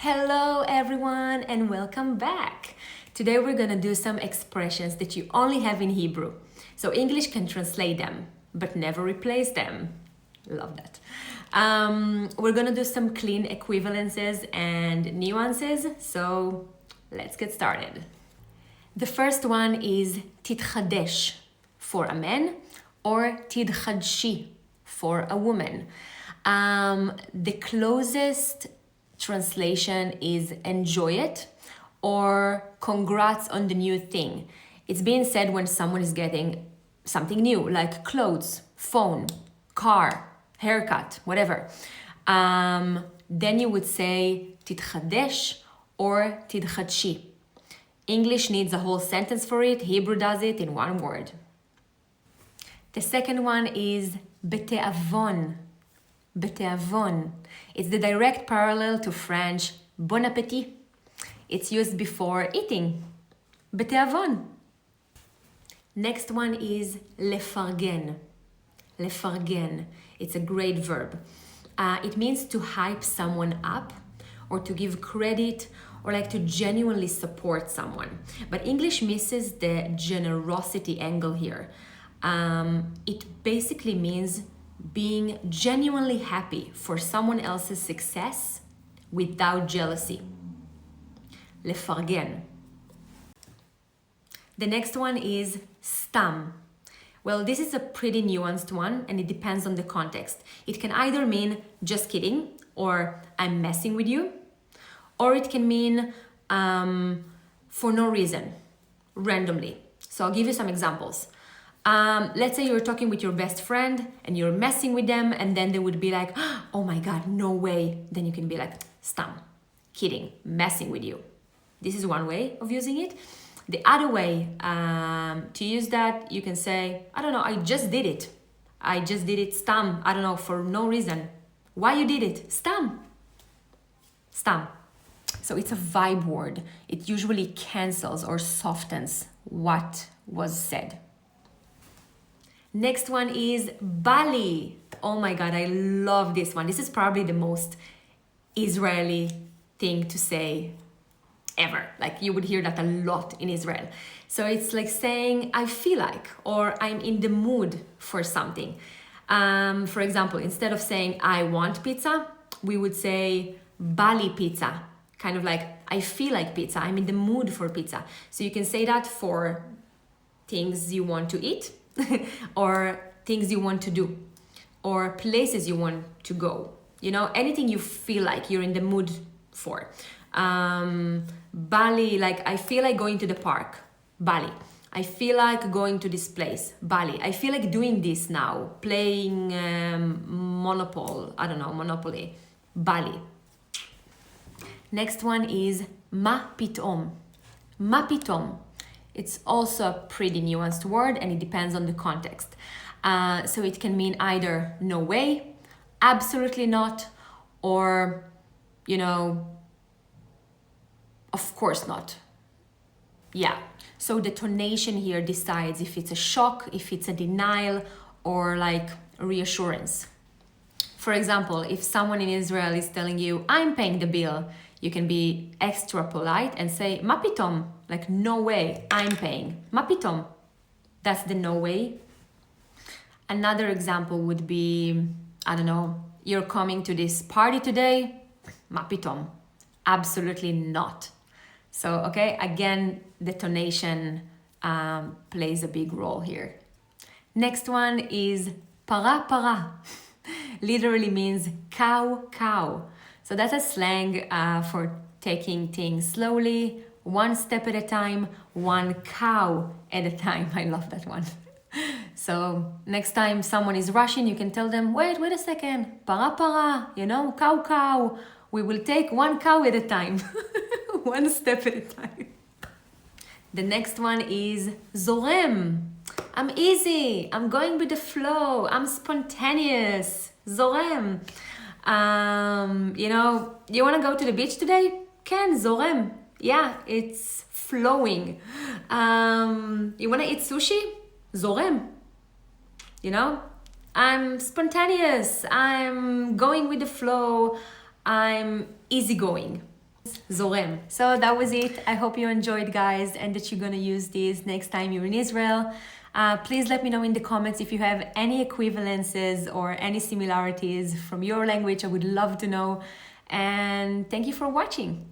Hello everyone and welcome back. Today we're gonna do some expressions that you only have in Hebrew. So English can translate them, but never replace them. Love that. We're gonna do some clean equivalences and nuances. So let's get started. The first one is Titchadesh for a man or Tidchadshi for a woman. The closest translation is enjoy it or congrats on the new thing. It's being said when someone is getting something new, like clothes, phone, car, haircut, whatever. Then you would say titchadesh or tidchadshi. English needs a whole sentence for it. Hebrew does it in one word. The second one is Be-te-avon. Be-te-avon. It's the direct parallel to French bon appétit. It's used before eating. Be-te-avon. Next one is Le-fargen. Le-fargen. It's a great verb. It means to hype someone up or to give credit or like to genuinely support someone. But English misses the generosity angle here. It basically means being genuinely happy for someone else's success without jealousy. Le-fargen. The next one is Stam. Well, this is a pretty nuanced one and it depends on the context. It can either mean just kidding or I'm messing with you, or it can mean for no reason, randomly. So I'll give you some examples. Let's say you're talking with your best friend and you're messing with them and then they would be like, oh my God, no way. Then you can be like, Stam, kidding, messing with you. This is one way of using it. The other way to use that, you can say, I don't know, I just did it. I just did it, Stam, I don't know, for no reason. Why you did it? Stam. Stam. So it's a vibe word. It usually cancels or softens what was said. Next one is Bali. Oh my God, I love this one. This is probably the most Israeli thing to say ever. Like you would hear that a lot in Israel. So it's like saying, I feel like, or I'm in the mood for something. For example, instead of saying, I want pizza, we would say, Bali pizza. Kind of like, I feel like pizza. I'm in the mood for pizza. So you can say that for things you want to eat or things you want to do or places you want to go. You know, anything you feel like you're in the mood for. Bali, like I feel like going to the park. Bali. I feel like going to this place. Bali. I feel like doing this now. Playing Monopoly. Bali. Next one is pitom. Pitom. It's also a pretty nuanced word and it depends on the context. So it can mean either no way, absolutely not, or, you know, of course not. Yeah. So the tonation here decides if it's a shock, if it's a denial, or like reassurance. For example, if someone in Israel is telling you, I'm paying the bill, you can be extra polite and say, ma pitom, like no way, I'm paying. Ma pitom. That's the no way. Another example would be, I don't know, you're coming to this party today, ma pitom. Absolutely not. So, okay, again, the tonation plays a big role here. Next one is para. Literally means cow. So that's a slang for taking things slowly, one step at a time, one cow at a time. I love that one. So next time someone is rushing, you can tell them, wait a second, para, you know, cow. We will take one cow at a time, one step at a time. The next one is Zorem. I'm easy, I'm going with the flow, I'm spontaneous. Zorem. You know, you want to go to the beach today? Can, Zorem. Yeah, it's flowing. You want to eat sushi? Zorem. You know, I'm spontaneous. I'm going with the flow. I'm easygoing. Zorem. So that was it. I hope you enjoyed, guys, and that you're gonna use this next time you're in Israel. Please let me know in the comments if you have any equivalences or any similarities from your language. I would love to know. And thank you for watching.